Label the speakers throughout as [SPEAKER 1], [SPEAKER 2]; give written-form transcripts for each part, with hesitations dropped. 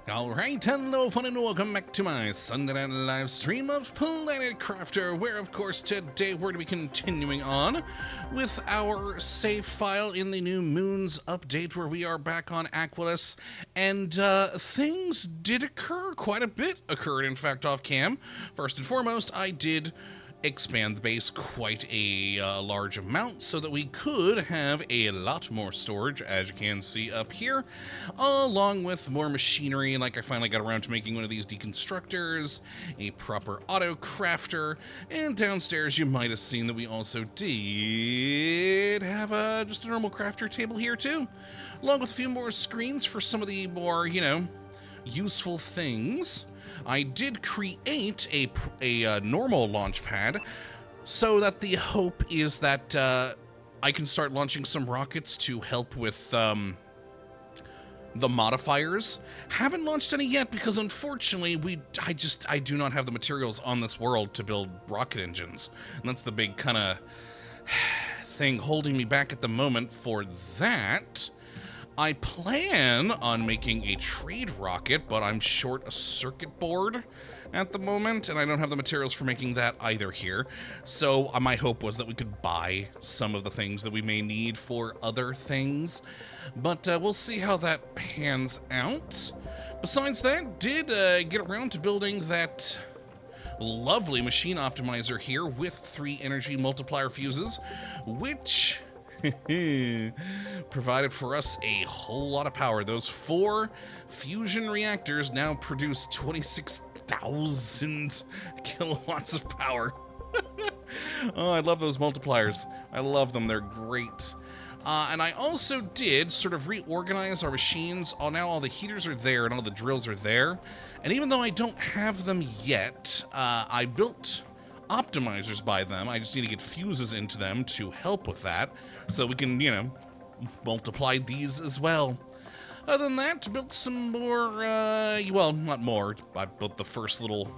[SPEAKER 1] Alright, hello fun and welcome back to my Sunday night live stream of Planet Crafter, where of course today we're going to be continuing on with our save file in the new Moons update, where we are back on Aquilus, and things did occur, quite a bit occurred in fact off cam. First and foremost, I did expand the base quite a large amount so that we could have a lot more storage, as you can see up here, along with more machinery. Like, I finally got around to making one of these deconstructors, a proper auto crafter, and downstairs you might have seen that we also did have just a normal crafter table here too, along with a few more screens for some of the more, you know, useful things. I did create a normal launch pad so that the hope is that I can start launching some rockets to help with the modifiers. Haven't launched any yet because unfortunately I do not have the materials on this world to build rocket engines. And that's the big kind of thing holding me back at the moment for that. I plan on making a trade rocket, but I'm short a circuit board at the moment, and I don't have the materials for making that either here. So my hope was that we could buy some of the things that we may need for other things, but we'll see how that pans out. Besides that, did get around to building that lovely machine optimizer here with 3 energy multiplier fuses, which provided for us a whole lot of power. Those 4 fusion reactors now produce 26,000 kilowatts of power. Oh, I love those multipliers. I love them. They're great. And I also did sort of reorganize our machines. Now all the heaters are there and all the drills are there. And even though I don't have them yet, I built optimizers by them. I just need to get fuses into them to help with that, so we can, you know, multiply these as well. Other than that, built some more, well, not more. I built the first little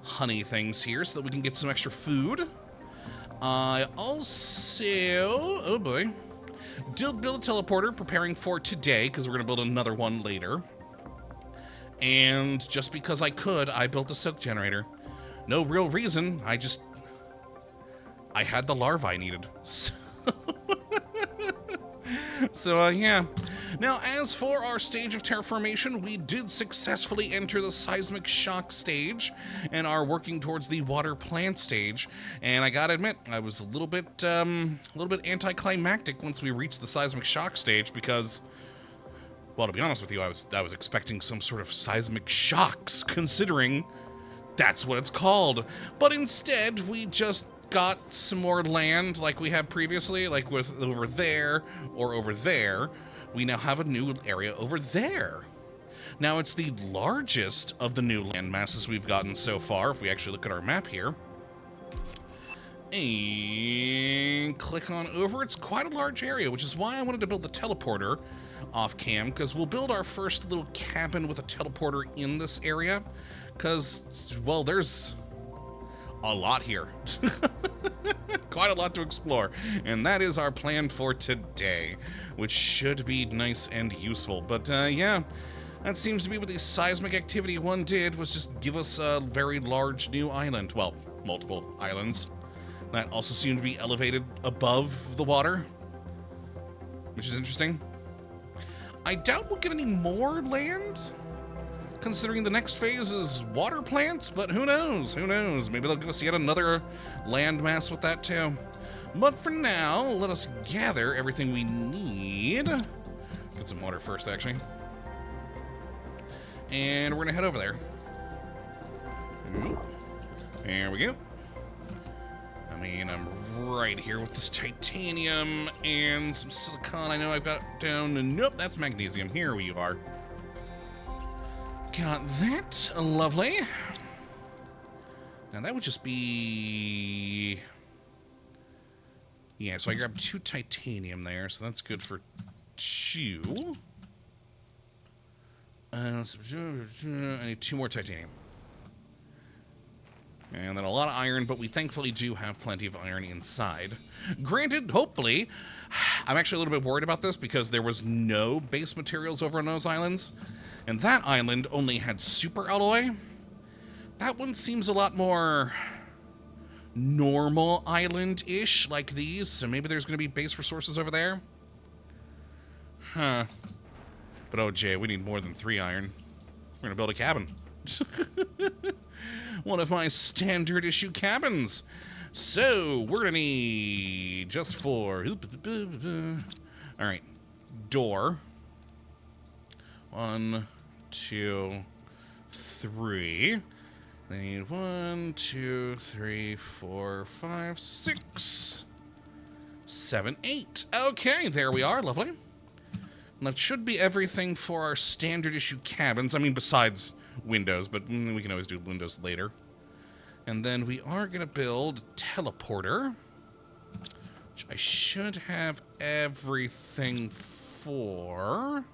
[SPEAKER 1] honey things here so that we can get some extra food. I also, oh boy, did build a teleporter, preparing for today, because we're going to build another one later. And just because I could, I built a silk generator. No real reason, I had the larvae I needed. So, yeah. Now, as for our stage of terraformation, we did successfully enter the seismic shock stage and are working towards the water plant stage. And I gotta admit, I was a little bit anticlimactic once we reached the seismic shock stage because, well, to be honest with you, I was expecting some sort of seismic shocks, considering that's what it's called. But instead, we just got some more land like we had previously, like with over there or over there. We now have a new area over there. Now, it's the largest of the new land masses we've gotten so far, if we actually look at our map here. And click on over. It's quite a large area, which is why I wanted to build the teleporter off cam, because we'll build our first little cabin with a teleporter in this area. Because, well, there's a lot here. Quite a lot to explore. And that is our plan for today, which should be nice and useful. But, yeah, that seems to be what the seismic activity one did, was just give us a very large new island. Well, multiple islands. That also seem to be elevated above the water, which is interesting. I doubt we'll get any more land, considering the next phase is water plants, but who knows? Who knows? Maybe they'll give us yet another landmass with that too. But for now, let us gather everything we need. Get some water first, actually. And we're gonna head over there. Ooh. There we go. I mean, I'm right here with this titanium and some silicon. I know I've got down. Nope, that's magnesium. Here we are. Got that. Lovely. Now that would just be... yeah, so I grabbed 2 titanium there, so that's good for 2. I need 2 more titanium. And then a lot of iron, but we thankfully do have plenty of iron inside. Granted, hopefully, I'm actually a little bit worried about this because there was no base materials over on those islands. And that island only had super alloy. That one seems a lot more normal island-ish, like these, so maybe there's going to be base resources over there. Huh. But oh, Jay, we need more than 3 iron. We're going to build a cabin. One of my standard issue cabins. So, we're going to need just 4. Alright. Door. 1, 2, 3. They need 1, 2, 3, 4, 5, 6, 7, 8. Okay, there we are. Lovely. And that should be everything for our standard issue cabins. I mean, besides windows, but we can always do windows later. And then we are going to build a teleporter, which I should have everything for.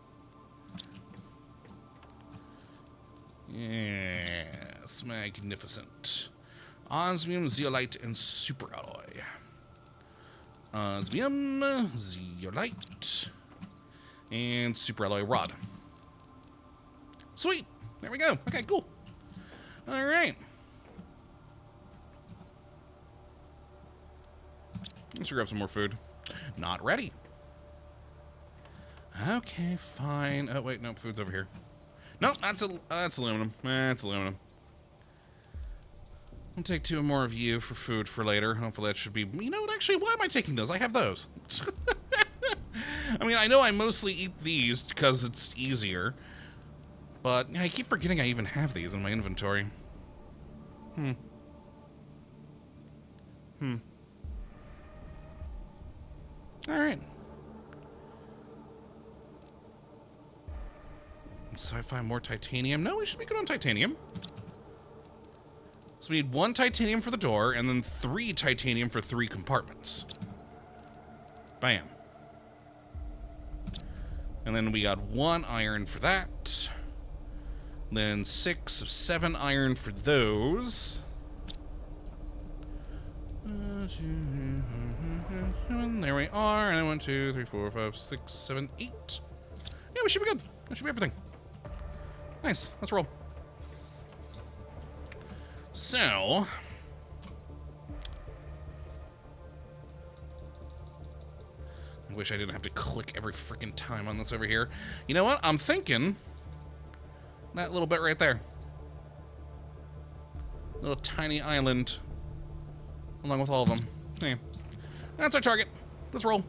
[SPEAKER 1] Yes, magnificent. Osmium, zeolite, and super alloy. Osmium, zeolite, and super alloy rod. Sweet. There we go. Okay, cool. All right. Let's grab some more food. Not ready. Okay, fine. Oh, wait, no, food's over here. No, that's aluminum. That's aluminum. I'll take 2 more of you for food for later. Hopefully that should be... You know what, actually, why am I taking those? I have those. I mean, I know I mostly eat these because it's easier. But I keep forgetting I even have these in my inventory. Alright. Sci-fi, more titanium. No, we should be good on titanium. So we need 1 titanium for the door, and then 3 titanium for 3 compartments. Bam. And then we got 1 iron for that. Then 6 of 7 iron for those. There we are. And then 1, 2, 3, 4, 5, 6, 7, 8. Yeah, we should be good. That should be everything. Nice. Let's roll. So, I wish I didn't have to click every freaking time on this over here. You know what? I'm thinking that little bit right there. Little tiny island along with all of them. Hey, that's our target. Let's roll.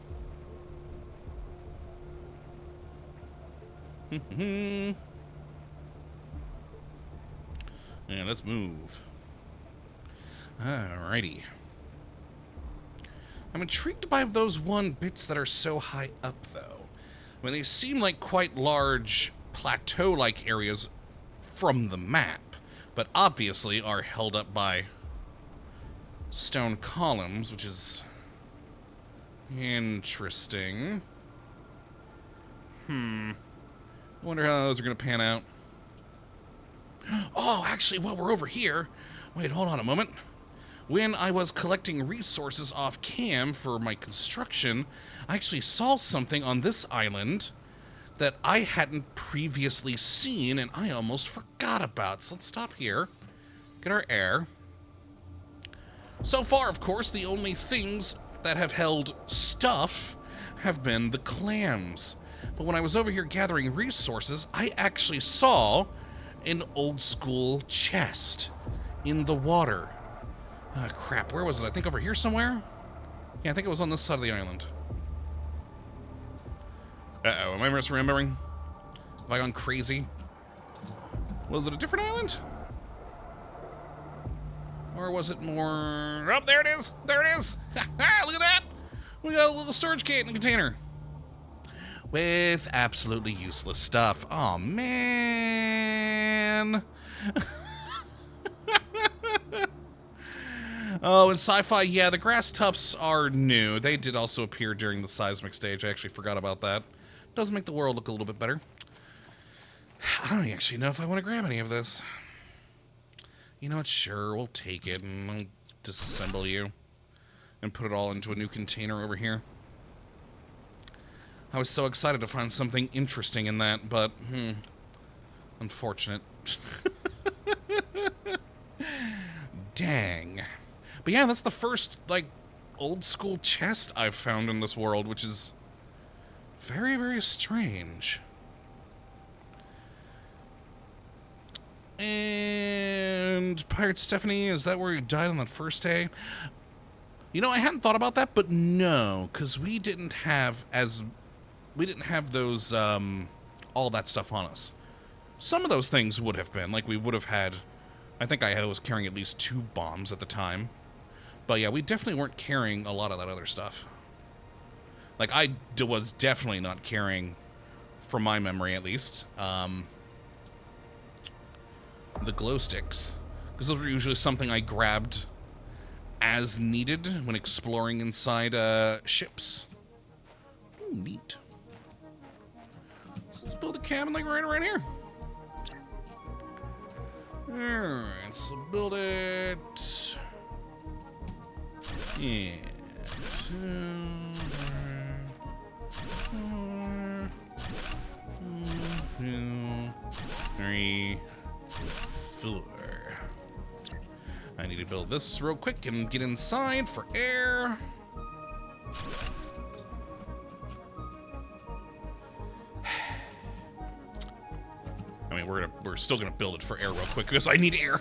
[SPEAKER 1] And let's move. Alrighty. I'm intrigued by those 1 bits that are so high up, though. I mean, they seem like quite large plateau-like areas from the map, but obviously are held up by stone columns, which is interesting. I wonder how those are going to pan out. Oh, actually, while we're over here... Wait, hold on a moment. When I was collecting resources off cam for my construction, I actually saw something on this island that I hadn't previously seen, and I almost forgot about. So let's stop here, get our air. So far, of course, the only things that have held stuff have been the clams. But when I was over here gathering resources, I actually saw an old school chest in the water. Crap, where was it? I think over here somewhere? Yeah, I think it was on this side of the island. Uh-oh, am I misremembering? Have I gone crazy? Was it a different island? Or was it more... Oh, there it is! There it is! Look at that! We got a little storage can in the container. With absolutely useless stuff. Oh man. Oh, in sci-fi, yeah, the grass tufts are new. They did also appear during the seismic stage. I actually forgot about that. Does make the world look a little bit better. I don't actually know if I want to grab any of this. You know what? Sure, we'll take it and I'll disassemble you and put it all into a new container over here. I was so excited to find something interesting in that, but, Unfortunate. Dang. But yeah, that's the first, like, old school chest I've found in this world, which is very, very strange. And Pirate Stephanie, is that where you died on that first day? You know, I hadn't thought about that, but no, because we didn't have those, all that stuff on us. Some of those things would have been, like we would have had, I think I was carrying at least 2 bombs at the time. But yeah, we definitely weren't carrying a lot of that other stuff. Like, I was definitely not carrying, from my memory at least, the glow sticks. Because those were usually something I grabbed as needed when exploring inside ships. Ooh, neat. So let's build a cabin like right around here. Alright, so build it. Yeah. 2, 3, 4. I need to build this real quick and get inside for air. I mean, we're still gonna build it for air real quick because I need air.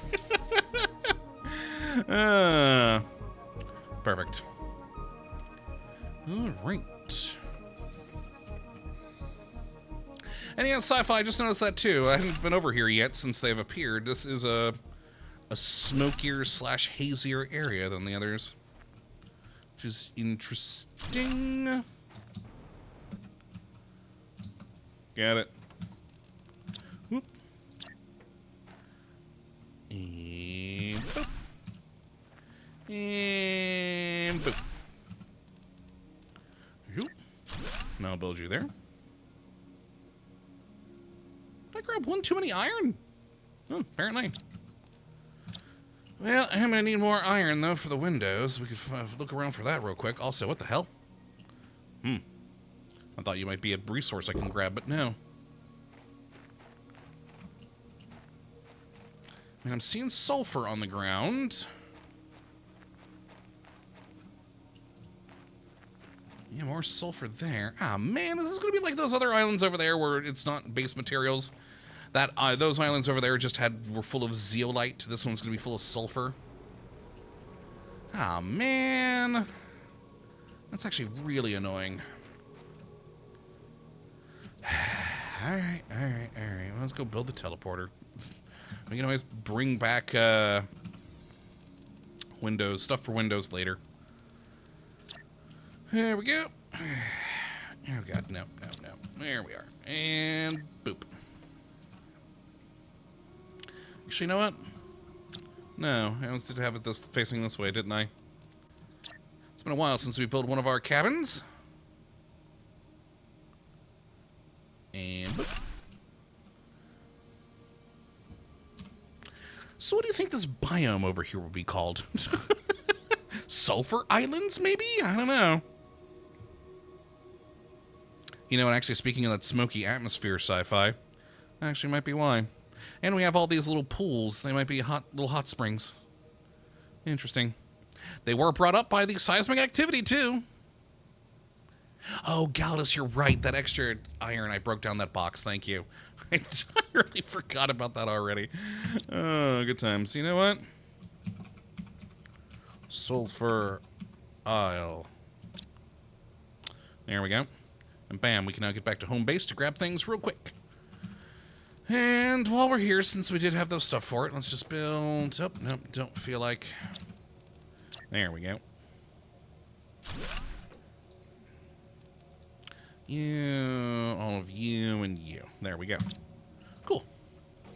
[SPEAKER 1] Perfect. All right. And yeah, sci-fi, I just noticed that too. I haven't been over here yet since they've appeared. This is a smokier / hazier area than the others, which is interesting. Got it. Whoop. And boop. And boop. Whoop. Now I'll build you there. Did I grab one too many iron? Oh, apparently. Well, I'm gonna need more iron, though, for the windows. We could look around for that real quick. Also, what the hell? I thought you might be a resource I can grab, but no. I mean, I'm seeing sulfur on the ground. Yeah, more sulfur there. Ah, man, this is gonna be like those other islands over there where it's not base materials. That those islands over there were full of zeolite. This one's gonna be full of sulfur. Ah, man, that's actually really annoying. All right. Well, let's go build the teleporter. We can always bring back stuff for windows later. There we go. Oh god, no. There we are. And boop. Actually, you know what? No, I always did have it facing this way, didn't I? It's been a while since we built one of our cabins. And boop. So what do you think this biome over here would be called? Sulfur Islands, maybe? I don't know. You know, and actually, speaking of that smoky atmosphere sci-fi, actually might be why. And we have all these little pools. They might be little hot springs. Interesting. They were brought up by the seismic activity, too. Oh, Galdus, you're right. That extra iron, I broke down that box. Thank you. I really forgot about that already. Oh, good times. You know what? Sulfur Isle. There we go. And bam, we can now get back to home base to grab things real quick. And while we're here, since we did have those stuff for it, let's just build... Oh, nope, don't feel like... There we go. You, all of you, and you. There we go. Cool. All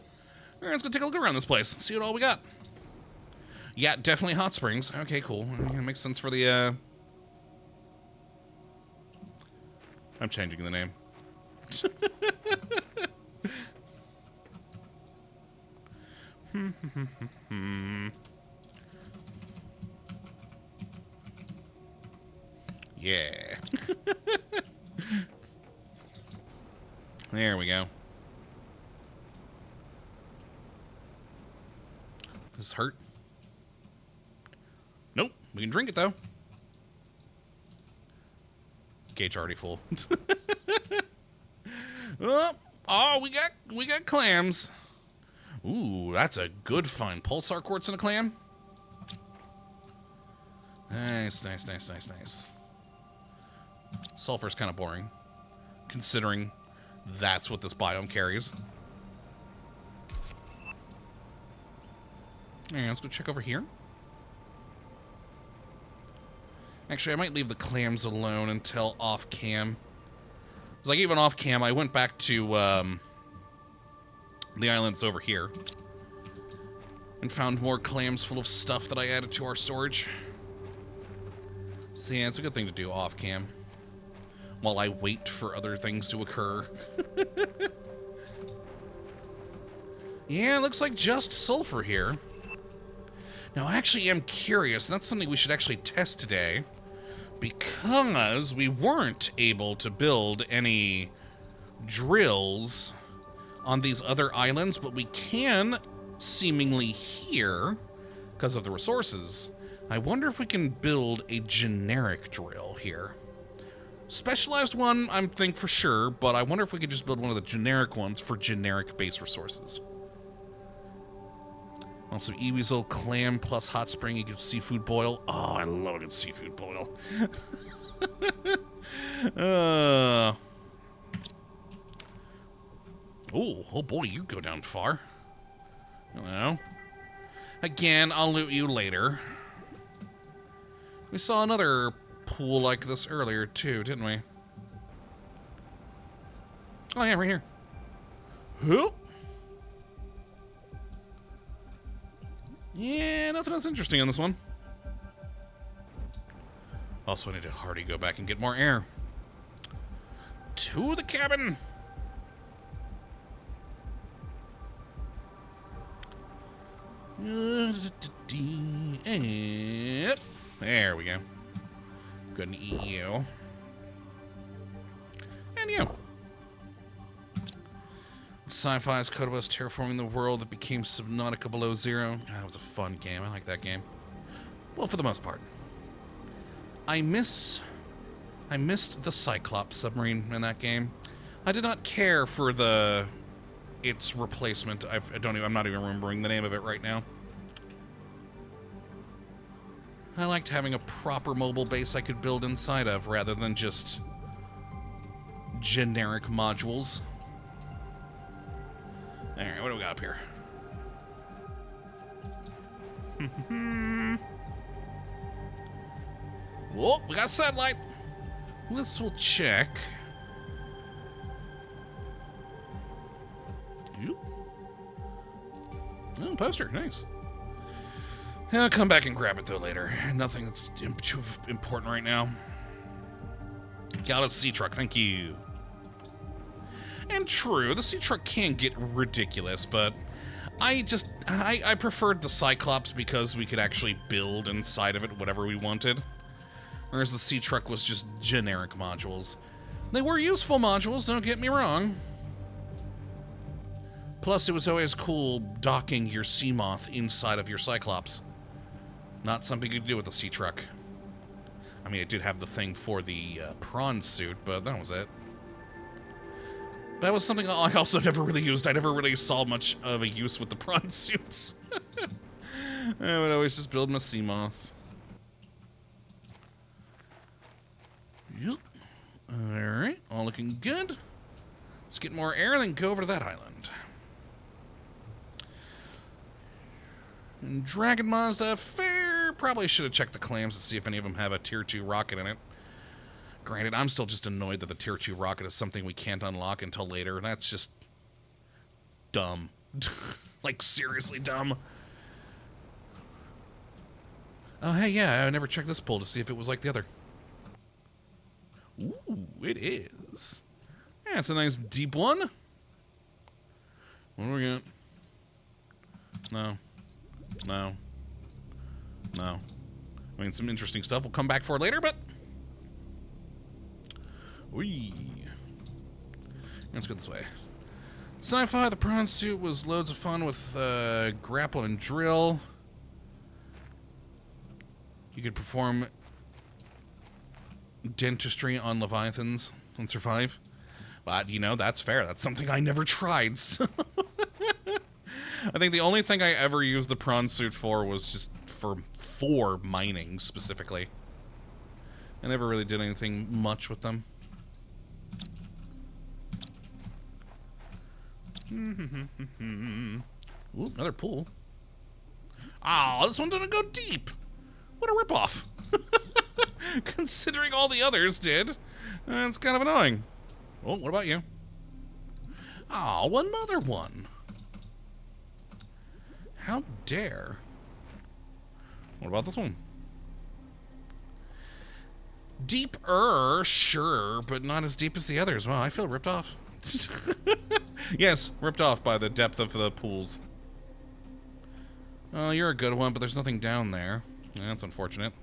[SPEAKER 1] right, let's go take a look around this place. See what all we got. Yeah, definitely hot springs. Okay, cool. Yeah, makes sense for the, I'm changing the name. Yeah. There we go. Does this hurt? Nope. We can drink it, though. Gauge already full. Oh, we got clams. Ooh, that's a good find. Pulsar quartz and a clam. Nice, nice, nice, nice, nice. Sulfur's kind of boring, considering that's what this biome carries. Alright, let's go check over here. Actually, I might leave the clams alone until off-cam. Because, like, even off-cam, I went back to the islands over here and found more clams full of stuff that I added to our storage. So, yeah, it's a good thing to do off-cam while I wait for other things to occur. Yeah, it looks like just sulfur here. Now, I actually am curious, and that's something we should actually test today, because we weren't able to build any drills on these other islands, but we can seemingly here, because of the resources. I wonder if we can build a generic drill here. Specialized one, I think for sure, but I wonder if we could just build one of the generic ones for generic base resources. Also, eweasel, clam, plus hot spring equals seafood boil. Oh, I love a good seafood boil. Oh boy, you go down far. Hello. Again, I'll loot you later. We saw another pool like this earlier, too, didn't we? Oh, yeah, right here. Who? Yeah, nothing else interesting on this one. Also, I need to hardly go back and get more air. To the cabin! There we go. Good and eat you. And you. Sci-fi's Kottabos terraforming the world that became Subnautica below zero. That was a fun game. I like that game. Well, for the most part. I missed the Cyclops submarine in that game. I did not care for its replacement. I'm not even remembering the name of it right now. I liked having a proper mobile base I could build inside of rather than just generic modules. Alright, what do we got up here? Whoa, we got a satellite. We'll check. Oop. Oh, poster, nice. I'll come back and grab it though later. Nothing that's too important right now. Got a sea truck, thank you. And true, the sea truck can get ridiculous, but I preferred the Cyclops because we could actually build inside of it whatever we wanted. Whereas the sea truck was just generic modules. They were useful modules, don't get me wrong. Plus, it was always cool docking your sea moth inside of your Cyclops. Not something you could do with the sea truck. I mean, it did have the thing for the prawn suit, but that was it. That was something I also never really used. I never really saw much of a use with the prawn suits. I would always just build my sea moth. Yep. Alright, all looking good. Let's get more air and then go over to that island. And Dragon Mazda, fair. Probably should have checked the clams to see if any of them have a tier 2 rocket in it. Granted, I'm still just annoyed that the tier 2 rocket is something we can't unlock until later. That's just dumb. Like, seriously dumb. Oh, hey, yeah, I never checked this pool to see if it was like the other. Ooh, it is. Yeah, it's a nice deep one. What do we got? No. No. No. I mean, some interesting stuff we'll come back for later, but... Whee. Let's go this way. Sci-fi, the prawn suit was loads of fun with grapple and drill. You could perform dentistry on leviathans and survive. But, you know, that's fair. That's something I never tried. So I think the only thing I ever used the prawn suit for was just for mining, specifically. I never really did anything much with them. Ooh, another pool. Oh, this one didn't go deep. What a ripoff. Considering all the others did. It's kind of annoying. Oh, what about you? Oh, another one. How dare. What about this one? Deeper, sure, but not as deep as the others. Wow, I feel ripped off. Yes, ripped off by the depth of the pools. Oh, you're a good one, but there's nothing down there. Yeah, that's unfortunate.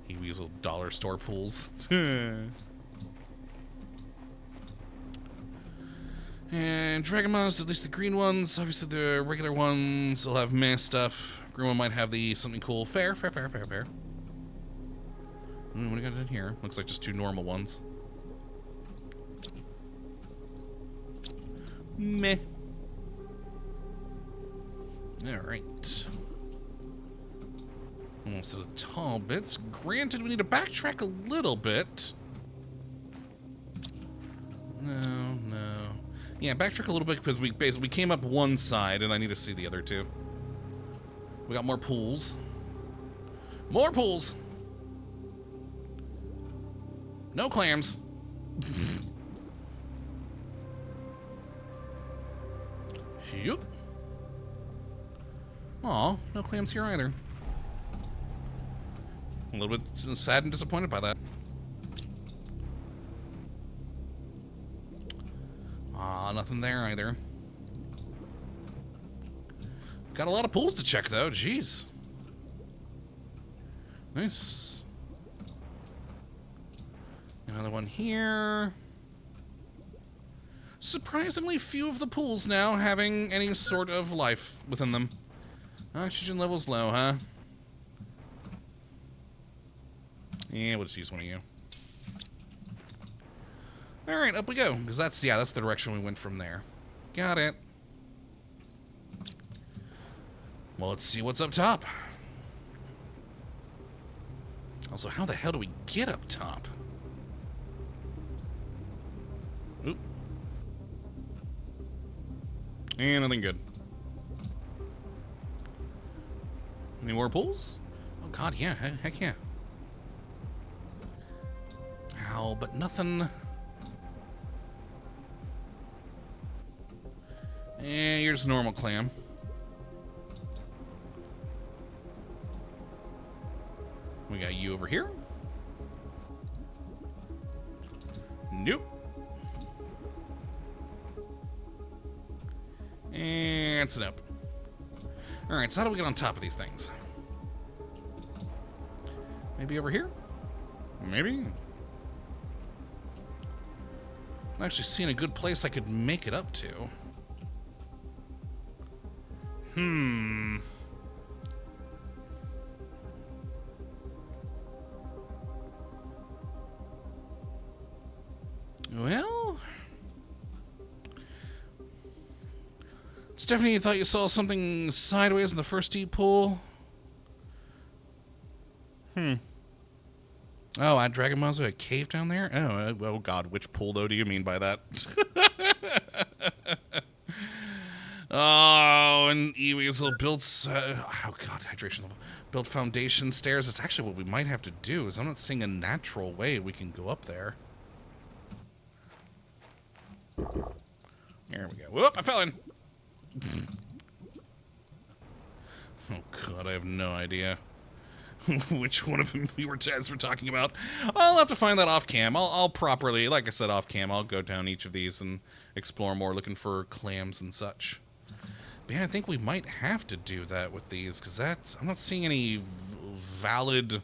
[SPEAKER 1] He weasel dollar store pools. And Dragon Moss, at least the green ones. Obviously the regular ones will have meh stuff. Green one might have the something cool. Fair. What do we got in here? Looks like just two normal ones. Meh. Alright. Almost to the tall bits. Granted, we need to backtrack a little bit. No. Yeah, backtrack a little bit because we came up one side and I need to see the other two. We got more pools. More pools! No clams. Yup. Aw, no clams here either. A little bit sad and disappointed by that. Aw, nothing there either. Got a lot of pools to check though, jeez. Nice. Another one here. Surprisingly few of the pools now having any sort of life within them. Oxygen level's low, huh? Yeah, we'll just use one of you. Alright, up we go. Because that's the direction we went from there. Got it. Well, let's see what's up top. Also, how the hell do we get up top? Oop. And nothing good. Any more pools? Oh god, yeah, heck yeah. Ow, but nothing. You're just a normal clam. We got you over here. Nope. And it's an up. Alright, so how do we get on top of these things? Maybe over here? Maybe? I'm actually seeing a good place I could make it up to. Well... Stephanie, you thought you saw something sideways in the first deep pool? Oh, at Dragon Monster, a cave down there? Oh god, which pool, though, do you mean by that? Oh, and E-Weasel built... oh god, hydration level. Build foundation stairs. That's actually what we might have to do, is I'm not seeing a natural way we can go up there. There we go. Whoop, I fell in! Oh god, I have no idea which one of them we were talking about. I'll have to find that off cam. I'll properly, like I said, off cam, I'll go down each of these and explore more, looking for clams and such. But yeah, I think we might have to do that with these, because that's... I'm not seeing any valid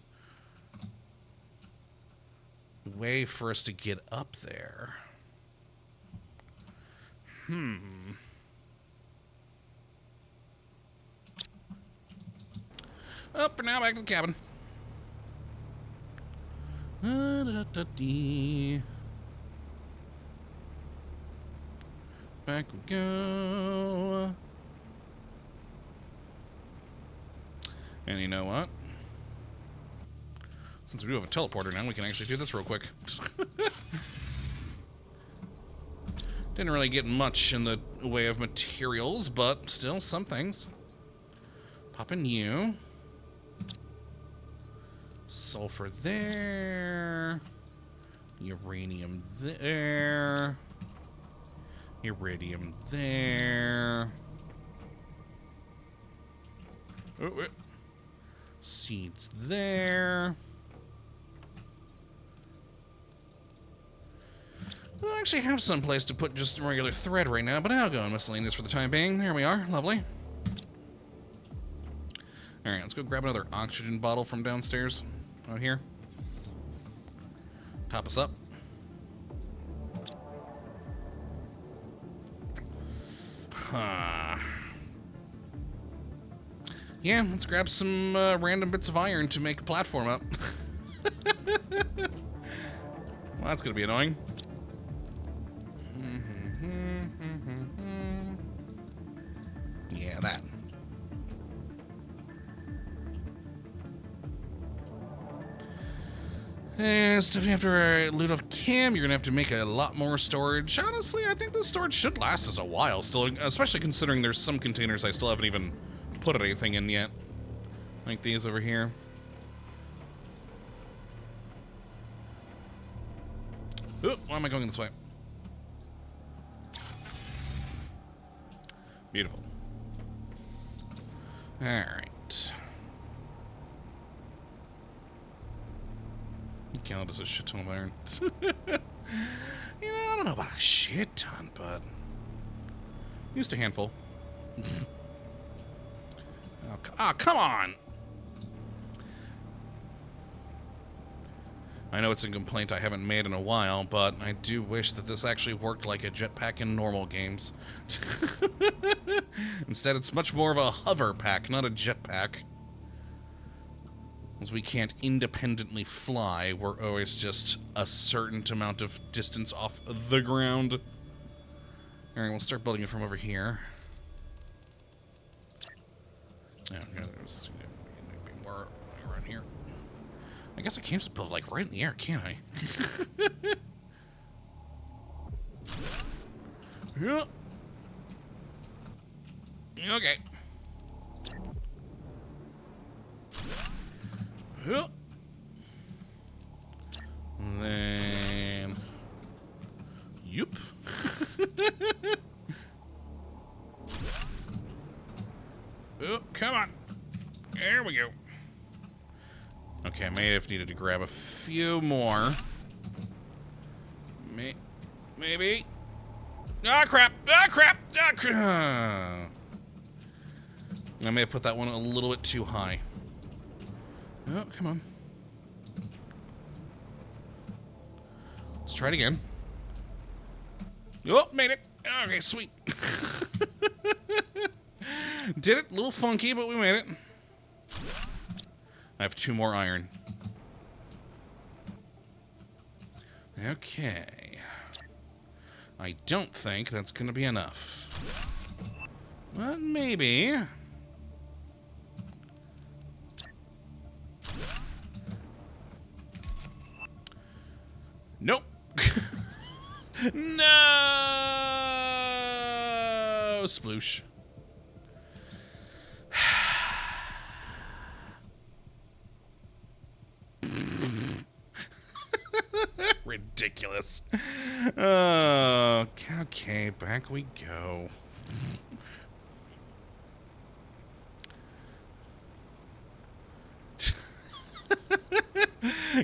[SPEAKER 1] way for us to get up there. Up for now, back to the cabin. Back we go. And you know what? Since we do have a teleporter now, we can actually do this real quick. Didn't really get much in the way of materials, but still some things. Pop in you. Sulfur there. Uranium there. Iridium there. Oh, wait. Seeds there. I don't actually have some place to put just regular thread right now, but I'll go in miscellaneous for the time being. There we are. Lovely. Alright, let's go grab another oxygen bottle from downstairs. Out here. Top us up. Huh. Yeah, let's grab some random bits of iron to make a platform up. Well, that's gonna be annoying. Yeah, that. And stuff after loot off cam, you're gonna have to make a lot more storage. Honestly, I think the storage should last us a while still, especially considering there's some containers I still haven't even put anything in yet. Like these over here. Oh, why am I going this way? Beautiful. Alright. Count as a shit ton of iron. You know, I don't know about a shit ton, but used a handful. Oh, come on! I know it's a complaint I haven't made in a while, but I do wish that this actually worked like a jetpack in normal games. Instead, it's much more of a hover pack, not a jetpack. As we can't independently fly, we're always just a certain amount of distance off the ground. Alright, we'll start building it from over here. Yeah, there's maybe more around here. I guess I can't just build like right in the air, can I? Yeah. Okay. Then, yup. Oh, come on. There we go. Okay, I may have needed to grab a few more. Maybe. Ah, crap. Ah, crap. Ah, crap. I may have put that one a little bit too high. Oh, come on. Let's try it again. Oh, made it. Okay, sweet. Did it. A little funky, but we made it. I have 2 more iron. Okay. I don't think that's going to be enough. But maybe. Nope. No! Sploosh. Ridiculous. Okay, back we go.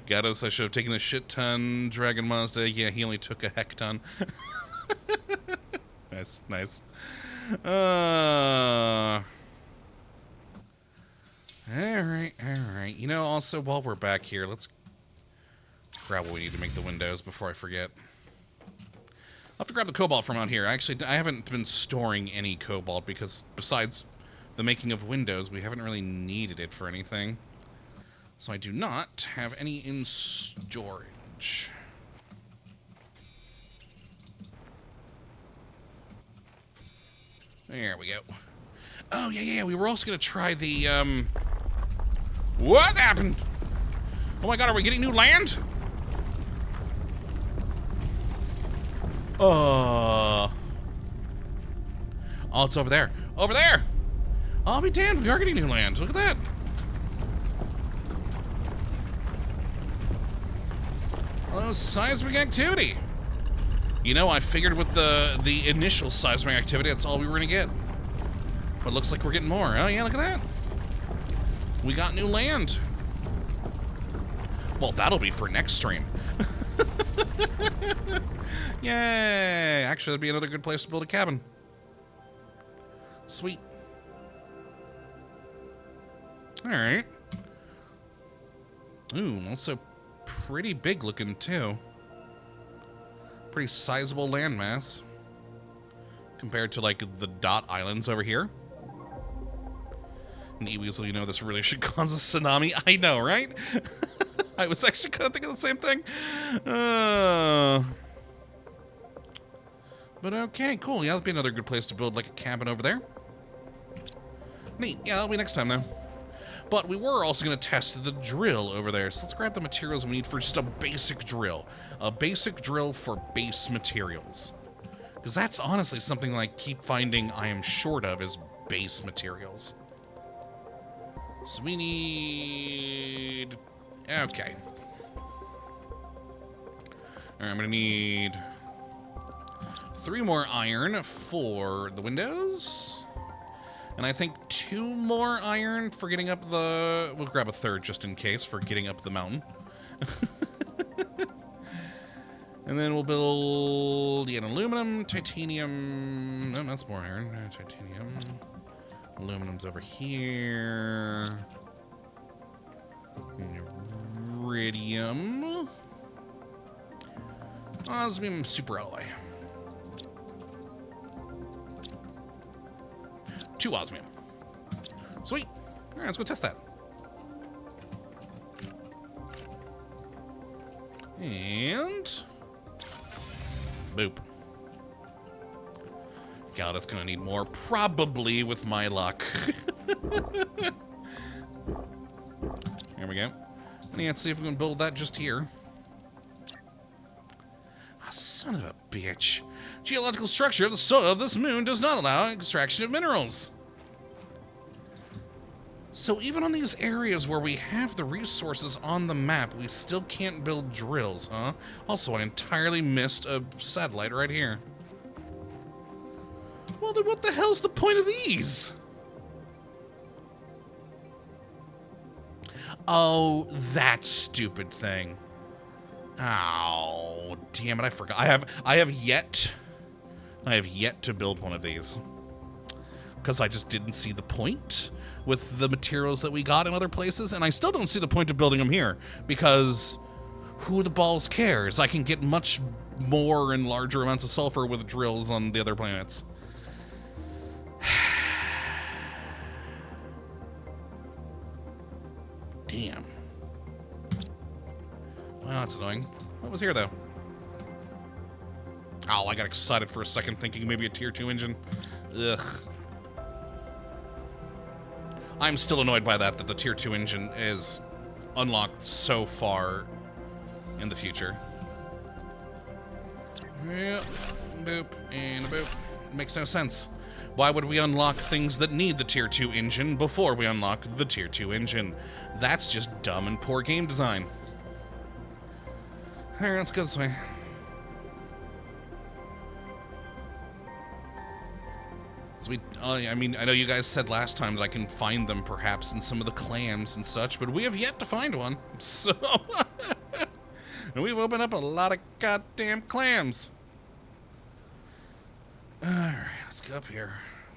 [SPEAKER 1] Kottabos, I should have taken a shit ton. Dragon Mazda, yeah, he only took a heck ton. Nice, nice. Alright. You know, also, while we're back here, let's grab what we need to make the windows before I forget. I'll have to grab the cobalt from out here. Actually, I haven't been storing any cobalt because besides the making of windows. We haven't really needed it for anything. So I do not have any in storage. There we go. Oh, yeah. We were also going to try the, What happened? Oh my god, are we getting new land? Oh, it's over there. Over there! I'll be damned, we are getting new land. Look at that. Hello, seismic activity. You know, I figured with the initial seismic activity, that's all we were gonna get. But it looks like we're getting more. Oh yeah, look at that. We got new land. Well, that'll be for next stream. Yay! Actually, that'd be another good place to build a cabin. Sweet. Alright. Ooh, also pretty big looking, too. Pretty sizable landmass. Compared to, like, the dot islands over here. And eWeasel, you know, this really should cause a tsunami. I know, right? I was actually kind of thinking the same thing. But okay, cool. Yeah, that'd be another good place to build, like, a cabin over there. Neat. Yeah, that'll be next time, though. But we were also going to test the drill over there. So let's grab the materials we need for just a basic drill. A basic drill for base materials. Because that's honestly something I keep finding I am short of is base materials. So we need... Okay. Alright, I'm going to need 3 more iron for the windows. And I think 2 more iron for getting up the... We'll grab a 3rd just in case for getting up the mountain. And then we'll build an aluminum, titanium... No, that's more iron. Titanium. Aluminum's over here. Iridium. Osmium super alloy. 2 osmium. Sweet. Alright, let's go test that. And... boop. God, it's gonna need more. Probably with my luck. Here we go. And let's see if we can build that just here. Oh, son of a bitch. Geological structure of the soil of this moon does not allow extraction of minerals. So even on these areas where we have the resources on the map, we still can't build drills, huh? Also, I entirely missed a satellite right here. Well, then what the hell's the point of these? Oh, that stupid thing. Oh, damn it, I forgot. I have yet to build one of these. Because I just didn't see the point with the materials that we got in other places, and I still don't see the point of building them here, because who the balls cares? I can get much more and larger amounts of sulfur with drills on the other planets. Damn. Well, that's annoying. What was here, though? Oh, I got excited for a second thinking maybe a tier 2 engine. Ugh. I'm still annoyed by that the tier 2 engine is unlocked so far in the future. Yep. Boop and a boop. Makes no sense. Why would we unlock things that need the tier 2 engine before we unlock the tier 2 engine? That's just dumb and poor game design. Alright, let's go this way. So I mean, I know you guys said last time that I can find them perhaps in some of the clams and such, but we have yet to find one. So, and we've opened up a lot of goddamn clams. Alright, let's go up here.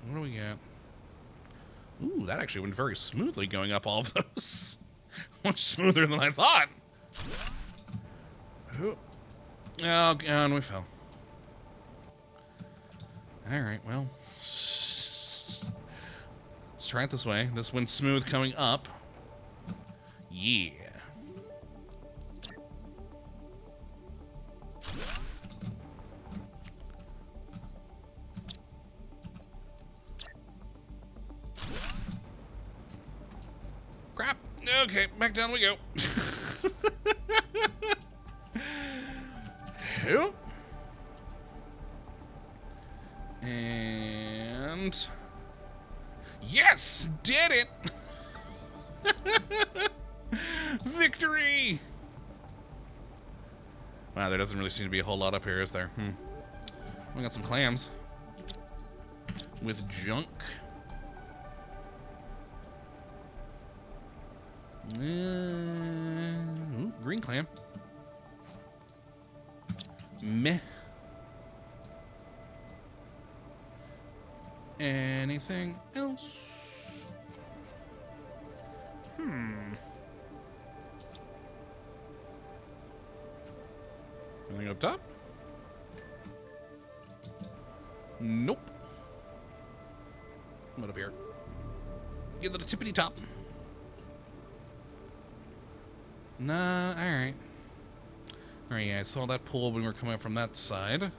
[SPEAKER 1] What do we got? Ooh, that actually went very smoothly going up all of those. Much smoother than I thought. Oh, and we fell. Alright, well. Let's try it this way. This wind's smooth coming up. Yeah. Crap. Okay, back down we go. Yep. And yes, did it. Victory. Wow, there doesn't really seem to be a whole lot up here, is there? We got some clams with junk. Ooh, green clam. Meh. Anything else? Anything up top? Nope. What up here? Get to the tippity top. Nah, alright. Alright, yeah, I saw that pool when we were coming up from that side.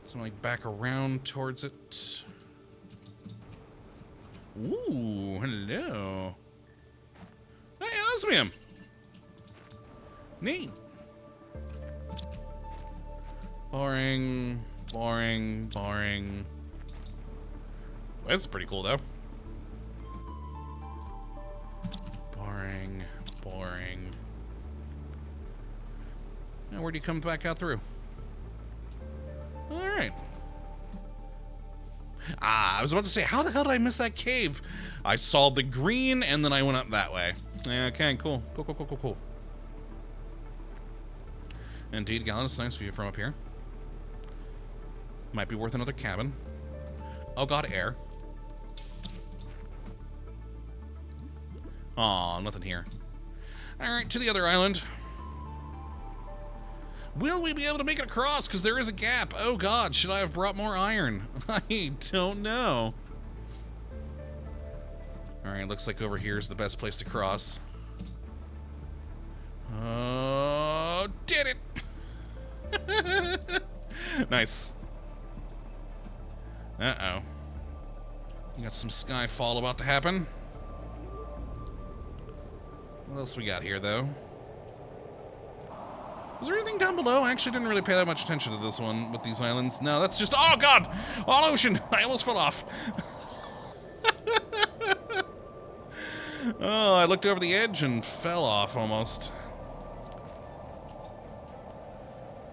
[SPEAKER 1] So, like, back around towards it. Ooh, hello. Hey, osmium! Neat. Boring, boring, boring. Well, that's pretty cool, though. Boring, boring. Now, where do you come back out through? Alright. Ah, I was about to say, how the hell did I miss that cave? I saw the green, and then I went up that way. Okay, cool. Cool, cool, cool, cool, cool. Indeed, Gallon, it's a nice view from up here. Might be worth another cabin. Oh god, air. Aw, nothing here. Alright, to the other island. Will we be able to make it across? Because there is a gap. Oh god, should I have brought more iron? I don't know. Alright, looks like over here is the best place to cross. Oh, did it! Nice. Uh-oh. We got some skyfall about to happen. What else we got here, though? Was there anything down below? I actually didn't really pay that much attention to this one with these islands. No, that's just... Oh, God! All ocean! I almost fell off. Oh, I looked over the edge and fell off almost.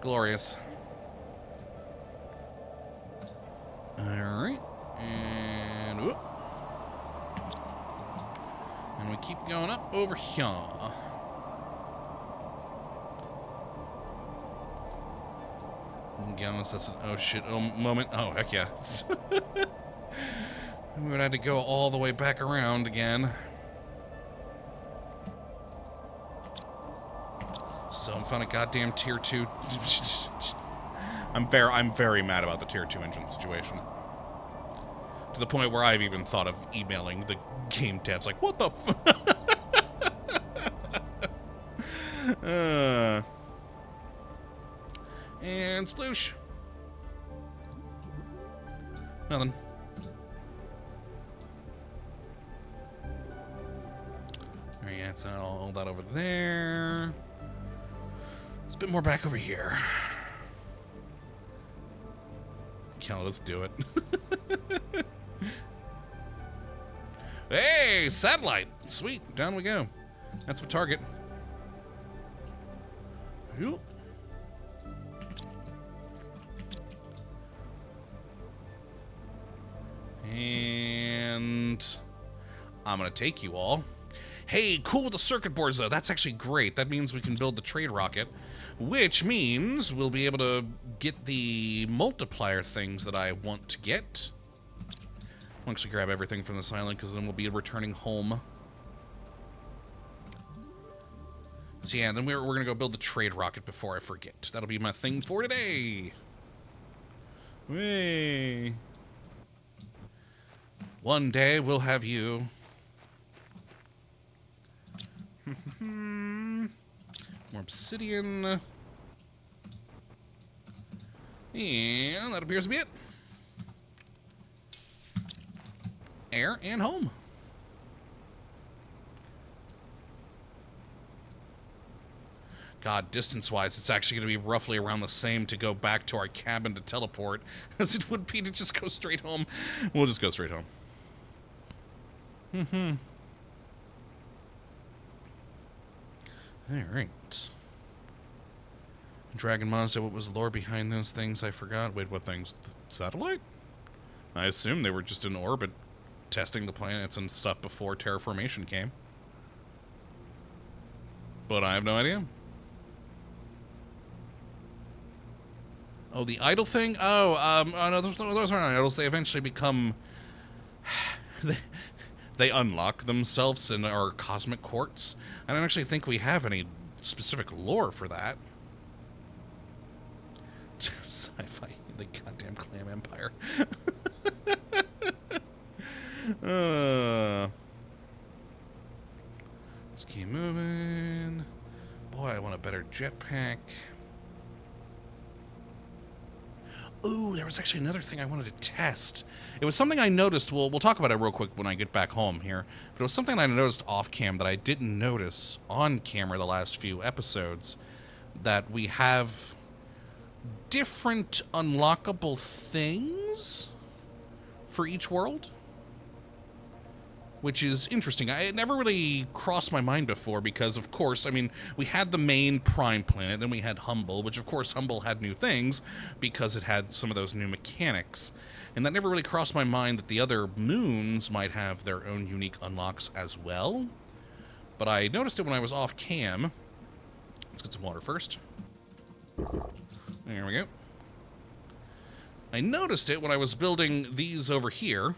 [SPEAKER 1] Glorious. Alright. And... whoop. And we keep going up over here. Unless that's an oh shit moment. Oh, heck yeah. We would have to go all the way back around again. So I'm finding a goddamn tier 2. I'm very mad about the tier 2 engine situation. To the point where I've even thought of emailing the game devs like, what the and sploosh. Nothing. Alright, yeah, it's all that over there. There's a bit more back over here. Okay, let's do it. Hey, satellite! Sweet, down we go. That's my target. Whoop. And I'm gonna take you all. Hey, cool with the circuit boards though. That's actually great. That means we can build the trade rocket, which means we'll be able to get the multiplier things that I want to get. I'll actually grab everything from this island because then we'll be returning home. So yeah, then we're gonna go build the trade rocket before I forget. That'll be my thing for today. Way. One day we'll have you. More obsidian. And that appears to be it. Air and home. God, distance-wise, it's actually going to be roughly around the same to go back to our cabin to teleport as it would be to just go straight home. We'll just go straight home. Alright. Dragon Monster, what was the lore behind those things? I forgot. Wait, what things? The satellite? I assume they were just in orbit testing the planets and stuff before terraformation came. But I have no idea. Oh, the idle thing? Oh, no, those aren't idols. They eventually become... they unlock themselves in our cosmic quartz. I don't actually think we have any specific lore for that. Sci-fi, the goddamn clam empire. Let's keep moving. Boy, I want a better jetpack. Ooh, there was actually another thing I wanted to test. It was something I noticed. We'll talk about it real quick when I get back home here. But it was something I noticed off cam that I didn't notice on camera the last few episodes. That we have different unlockable things for each world, which is interesting. It never really crossed my mind before because, of course, I mean, we had the main prime planet, then we had Humble, which, of course, Humble had new things because it had some of those new mechanics. And that never really crossed my mind that the other moons might have their own unique unlocks as well. But I noticed it when I was off cam. Let's get some water first. There we go. I noticed it when I was building these over here.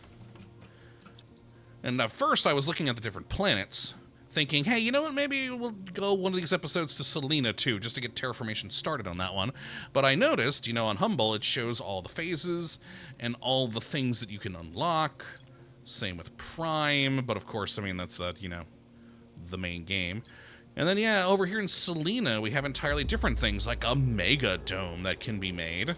[SPEAKER 1] And at first I was looking at the different planets, thinking, hey, you know what, maybe we'll go one of these episodes to Selena too, just to get Terraformation started on that one. But I noticed, you know, on Humble, it shows all the phases and all the things that you can unlock. Same with Prime, but of course, I mean, that's, you know, the main game. And then, yeah, over here in Selena, we have entirely different things, like a Mega Dome that can be made.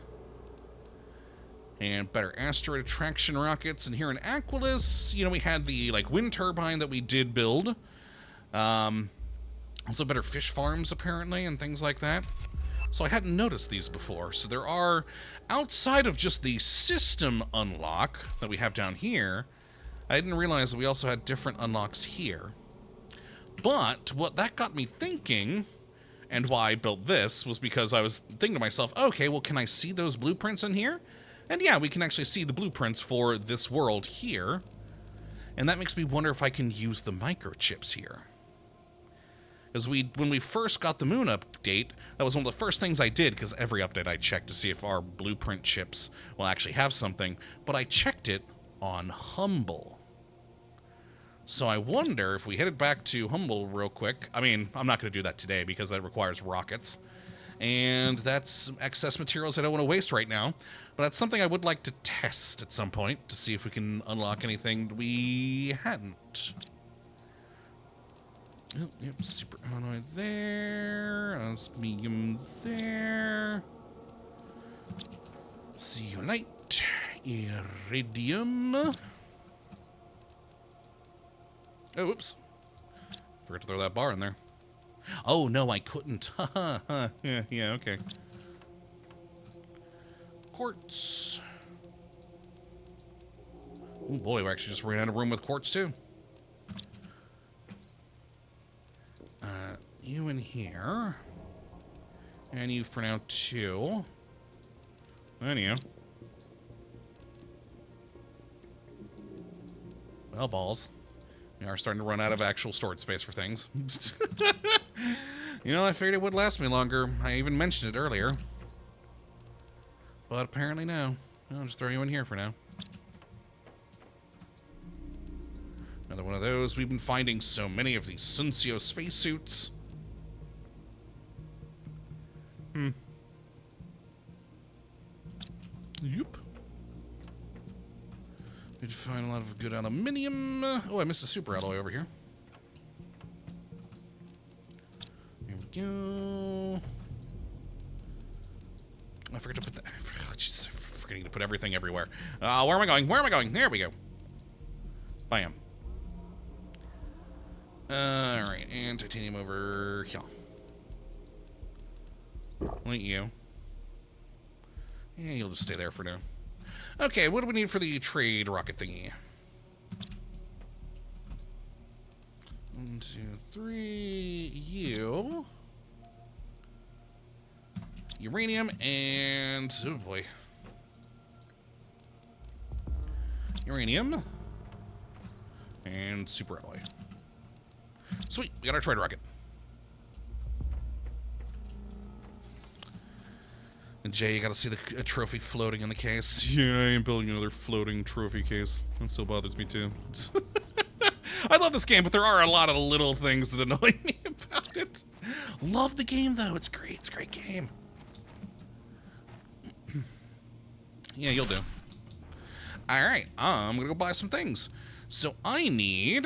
[SPEAKER 1] And better asteroid attraction rockets. And here in Aquilis, you know, we had the, like, wind turbine that we did build. Also better fish farms, apparently, and things like that. So I hadn't noticed these before. So there are, outside of just the system unlock that we have down here, I didn't realize that we also had different unlocks here. But what that got me thinking, and why I built this, was because I was thinking to myself, okay, well, can I see those blueprints in here? And yeah, we can actually see the blueprints for this world here. And that makes me wonder if I can use the microchips here. Because when we first got the moon update, that was one of the first things I did, because every update I checked to see if our blueprint chips will actually have something. But I checked it on Humble. So I wonder if we headed back to Humble real quick. I mean, I'm not going to do that today because that requires rockets. And that's excess materials I don't want to waste right now. But that's something I would like to test at some point to see if we can unlock anything we hadn't. Oh, yep, super alloy there. Osmium there. Zeolite. Iridium. Oh, whoops. Forgot to throw that bar in there. Oh, no, I couldn't. Yeah, okay. Quartz. Oh, boy, we actually just ran out of room with quartz, too. You in here. And you for now, too. Anyhow. Well, balls. We are starting to run out of actual storage space for things. You know, I figured it would last me longer. I even mentioned it earlier. But apparently no. I'll just throw you in here for now. Another one of those. We've been finding so many of these Suncio spacesuits. Yep. We'd find a lot of good aluminium. Oh, I missed a super alloy over here. Here we go. I forgot to put that. Oh, jeez, I'm forgetting to put everything everywhere. Where am I going? Where am I going? There we go. Bam. Alright, and titanium over here. Wait, you. Yeah, you'll just stay there for now. Okay, what do we need for the trade rocket thingy? 1, 2, 3. You. Uranium and... oh boy. Uranium. And super alloy. Sweet, we got our trade rocket. And Jay, you gotta see the trophy floating in the case. Yeah, I am building another floating trophy case. That still bothers me too. I love this game, but there are a lot of little things that annoy me about it. Love the game though, it's great. It's a great game. Yeah, you'll do. Alright, I'm gonna go buy some things. So I need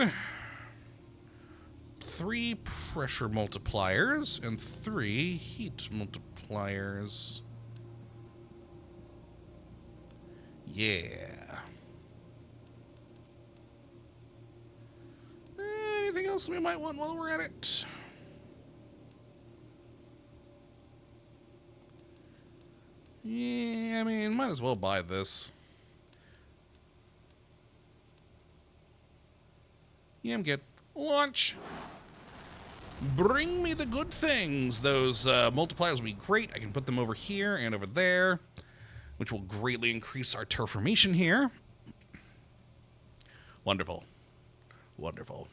[SPEAKER 1] 3 pressure multipliers and 3 heat multipliers. Yeah. Anything else we might want while we're at it? Yeah, I mean, might as well buy this. Yeah, I'm good. Launch. Bring me the good things. Those multipliers will be great. I can put them over here and over there, which will greatly increase our terraformation here. Wonderful. Wonderful.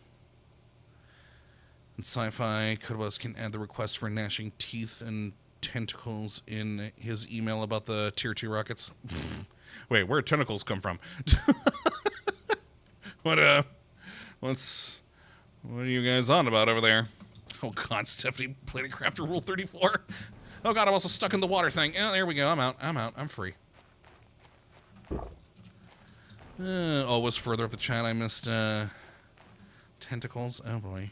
[SPEAKER 1] In sci-fi, Kottabos can add the request for gnashing teeth and tentacles in his email about the tier 2 rockets. Wait, where'd tentacles come from? What are you guys on about over there? Oh god, Stephanie, Planet Crafter Rule 34. Oh god, I'm also stuck in the water thing. Oh, there we go. I'm out. I'm free. Oh, it was further up the chat. I missed tentacles. Oh boy.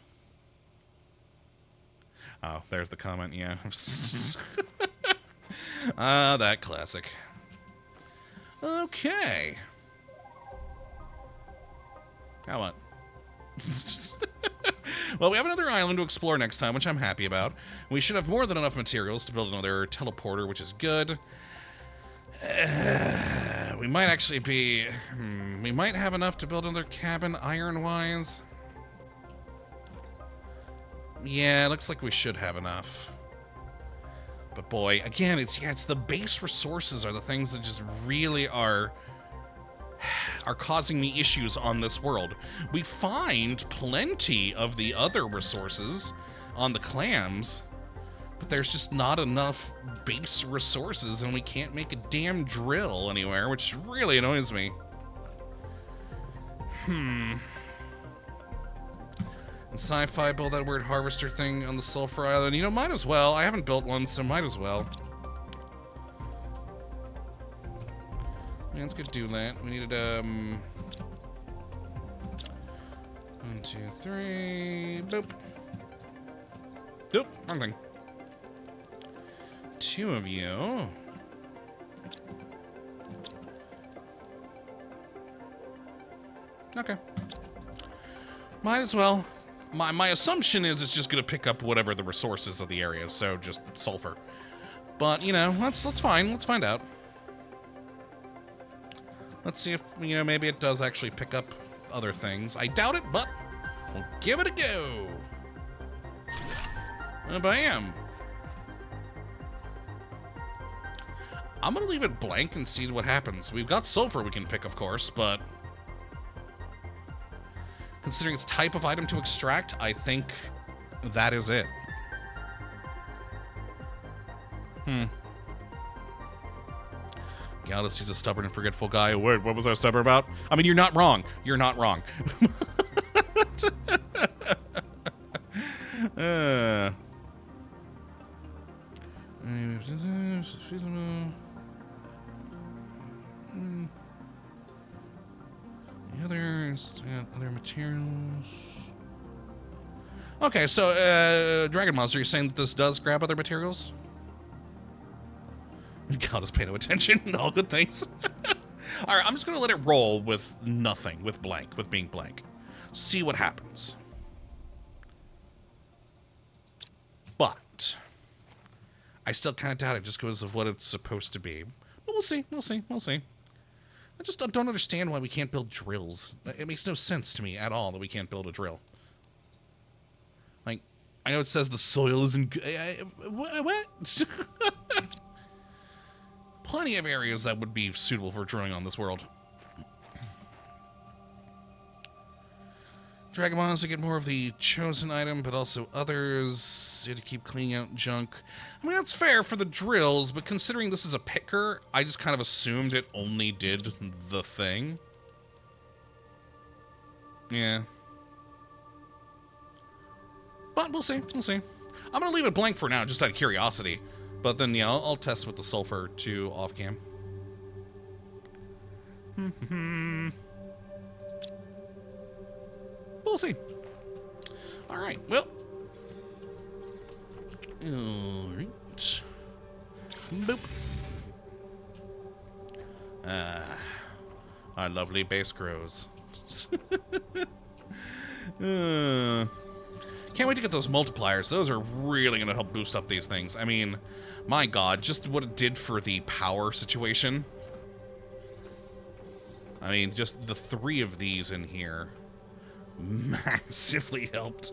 [SPEAKER 1] Oh, there's the comment. Yeah. Ah, that classic. Okay. How about? Well, we have another island to explore next time, which I'm happy about. We should have more than enough materials to build another teleporter, which is good. We might actually be... we might have enough to build another cabin iron-wise. Yeah, it looks like we should have enough. But boy, again, it's the base resources are the things that just really are causing me issues on this world. We find plenty of the other resources on the clams, but there's just not enough base resources, and we can't make a damn drill anywhere, which really annoys me. In sci-fi, build that weird harvester thing on the Sulfur Island. You know, might as well. I haven't built one, so might as well. Yeah, let's go do that. We needed, 1, 2, 3. Boop. Nope, wrong thing. 2 of you. Okay. Might as well. My assumption is it's just going to pick up whatever the resources of the area, so just sulfur. But, you know, let's find out. Let's see if, you know, maybe it does actually pick up other things. I doubt it, but we'll give it a go. Bam. I'm going to leave it blank and see what happens. We've got sulfur we can pick, of course, but considering its type of item to extract, I think that is it. Galaxy's a stubborn and forgetful guy. Wait, what was I stubborn about? I mean, you're not wrong. You're not wrong. Just add other materials. Okay, so, Dragon Monster, you're saying that this does grab other materials? God, just pay no attention to all good things. Alright, I'm just gonna let it roll with nothing, with blank, with being blank. See what happens. But I still kind of doubt it just because of what it's supposed to be. But we'll see, we'll see, we'll see. I just don't understand why we can't build drills. It makes no sense to me at all that we can't build a drill. Like, I know it says the soil isn't good. What? Plenty of areas that would be suitable for drilling on this world. Dragon wants to get more of the chosen item, but also others. You have to keep cleaning out junk. I mean, that's fair for the drills, but considering this is a picker, I just kind of assumed it only did the thing. Yeah. But we'll see, we'll see. I'm going to leave it blank for now, just out of curiosity. But then, yeah, I'll test with the sulfur too off cam. We'll see. All right. Well. All right. Boop. Our lovely base grows. Can't wait to get those multipliers. Those are really going to help boost up these things. I mean, my God, just what it did for the power situation. I mean, just the 3 of these in here massively helped.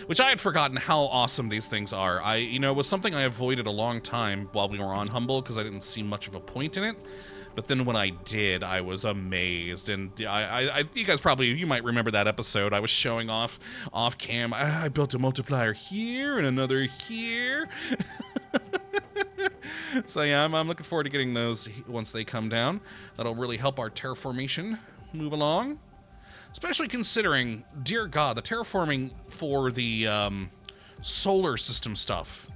[SPEAKER 1] Which I had forgotten how awesome these things are. You know, it was something I avoided a long time while we were on Humble because I didn't see much of a point in it. But then when I did, I was amazed. And you guys you might remember that episode. I was showing off cam. I built a multiplier here and another here. So yeah, I'm looking forward to getting those once they come down. That'll really help our terraformation move along. Especially considering, dear God, the terraforming for the solar system stuff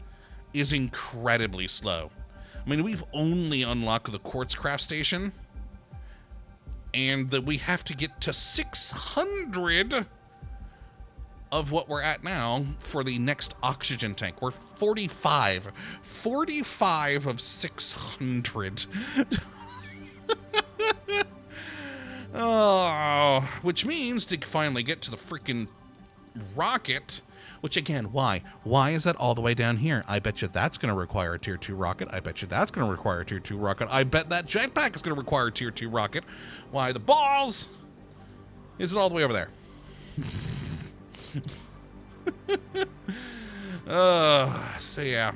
[SPEAKER 1] is incredibly slow. I mean, we've only unlocked the quartz craft station, and that we have to get to 600 of what we're at now for the next oxygen tank. We're 45. 45 of 600. Oh, which means to finally get to the freaking rocket, which again, why? Why is that all the way down here? I bet you that's going to require a tier 2 rocket. I bet you that's going to require a tier 2 rocket. I bet that jetpack is going to require a tier 2 rocket. Why the balls? Is it all the way over there? So yeah.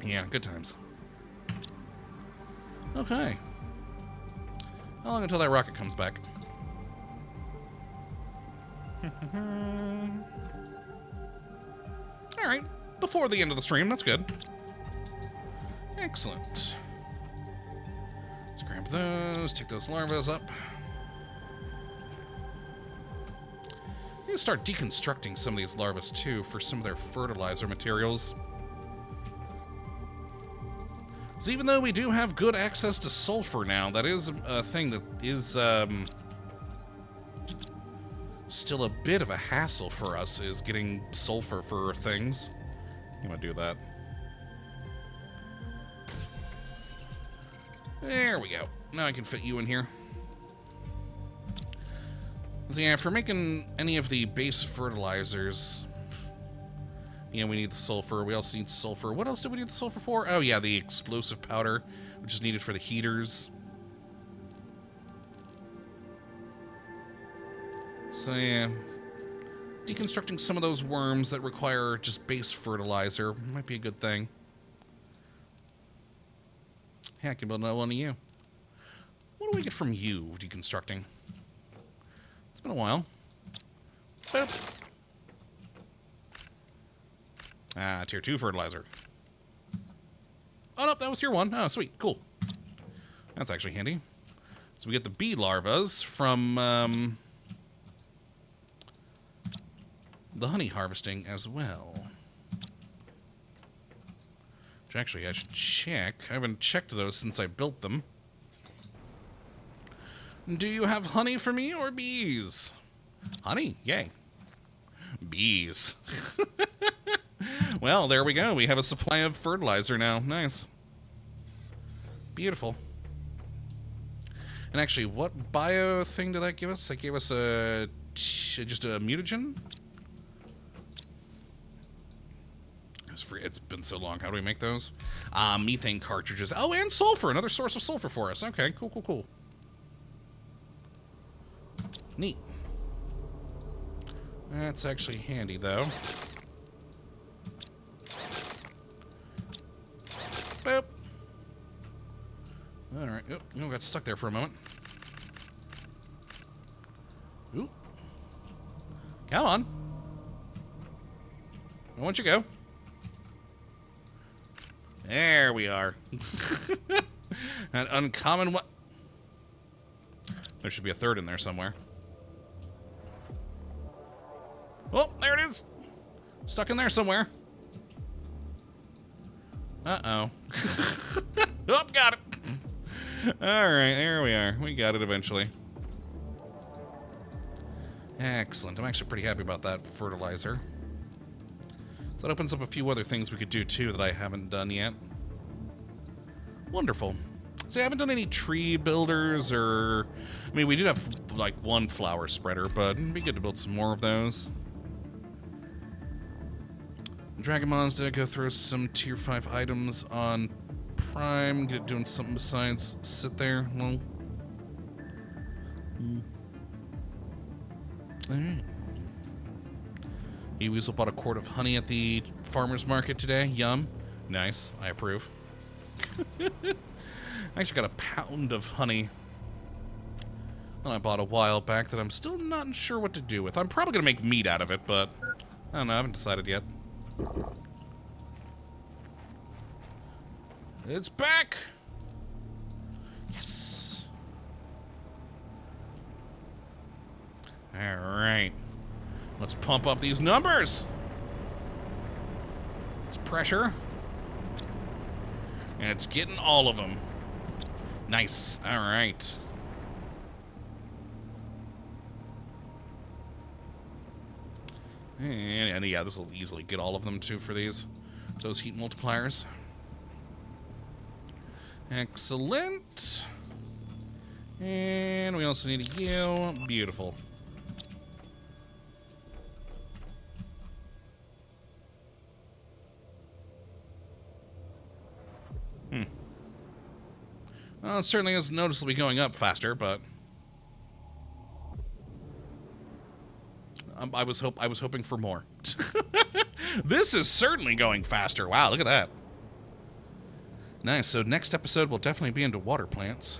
[SPEAKER 1] Yeah, good times. Okay. How long until that rocket comes back? Alright, before the end of the stream, that's good. Excellent. Let's grab those, take those larvas up. I'm gonna start deconstructing some of these larvas too for some of their fertilizer materials. So even though we do have good access to sulfur now, that is a thing that is still a bit of a hassle for us, is getting sulfur for things. I'm gonna do that. There we go. Now I can fit you in here. So yeah, for making any of the base fertilizers, you know, we need the sulfur. We also need sulfur. What else do we need the sulfur for? Oh yeah, the explosive powder, which is needed for the heaters. So yeah, deconstructing some of those worms that require just base fertilizer might be a good thing. Hey, I can build another one of you. What do we get from you deconstructing? It's been a while. Boop. Ah, tier 2 fertilizer. Oh, no, that was tier 1. Oh, sweet. Cool. That's actually handy. So we get the bee larvas from the honey harvesting as well. Which actually I should check. I haven't checked those since I built them. Do you have honey for me or bees? Honey, yay. Bees. Well, there we go. We have a supply of fertilizer now. Nice. Beautiful. And actually, what bio thing did that give us? That gave us just a mutagen? It's been so long. How do we make those? Methane cartridges. Oh, and sulfur. Another source of sulfur for us. Okay, cool, cool, cool. Neat. That's actually handy, though. Boop. Alright. Oh, got stuck there for a moment. Ooh. Come on. Why don't you go? There we are. An uncommon what? There should be a third in there somewhere. Oh, there it is. Stuck in there somewhere. Uh-oh. Oh, got it. All right, there we are. We got it eventually. Excellent. I'm actually pretty happy about that fertilizer. So that opens up a few other things we could do, too, that I haven't done yet. Wonderful. See, I haven't done any tree builders or... I mean, we did have, like, one flower spreader, but it'd be good to build some more of those. Dragon Monster, go throw some tier 5 items on Prime. Get it doing something besides sit there. Well... Alright. You weasel bought a quart of honey at the farmer's market today. Yum. Nice. I approve. I actually got a pound of honey that I bought a while back that I'm still not sure what to do with. I'm probably going to make meat out of it, but I don't know. I haven't decided yet. It's back! Yes! Alright. Let's pump up these numbers! It's pressure. And it's getting all of them. Nice. Alright. And yeah, this will easily get all of them too for these. Those heat multipliers. Excellent. And we also need a you. Beautiful. Well, it certainly is noticeably going up faster, but I was hoping for more. This is certainly going faster. Wow, look at that. Nice. So next episode will definitely be into water plants.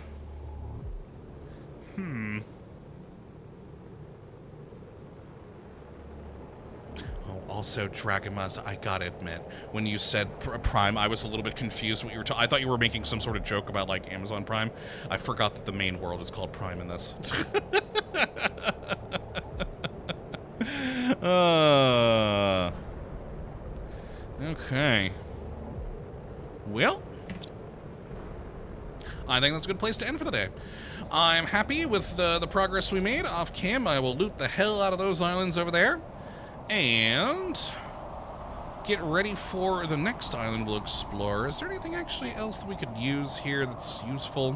[SPEAKER 1] Also, Dragon Master, I gotta admit, when you said Prime, I was a little bit confused what you were I thought you were making some sort of joke about, like, Amazon Prime. I forgot that the main world is called Prime in this. Okay. Well, I think that's a good place to end for the day. I'm happy with the progress we made off cam. I will loot the hell out of those islands over there. And get ready for the next island we'll explore. Is there anything actually else that we could use here that's useful?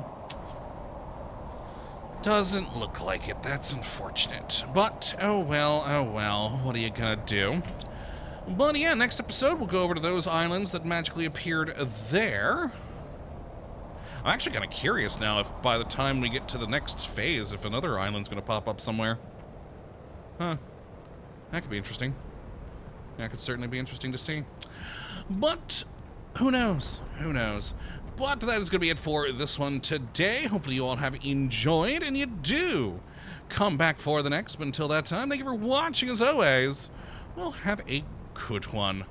[SPEAKER 1] Doesn't look like it. That's unfortunate. But, oh well. What are you gonna do? But yeah, next episode we'll go over to those islands that magically appeared there. I'm actually kind of curious now if by the time we get to the next phase, if another island's gonna pop up somewhere. Huh. That could be interesting. That could certainly be interesting to see. But who knows? Who knows? But that is going to be it for this one today. Hopefully you all have enjoyed, and you do come back for the next. But until that time, thank you for watching as always. Well, have a good one.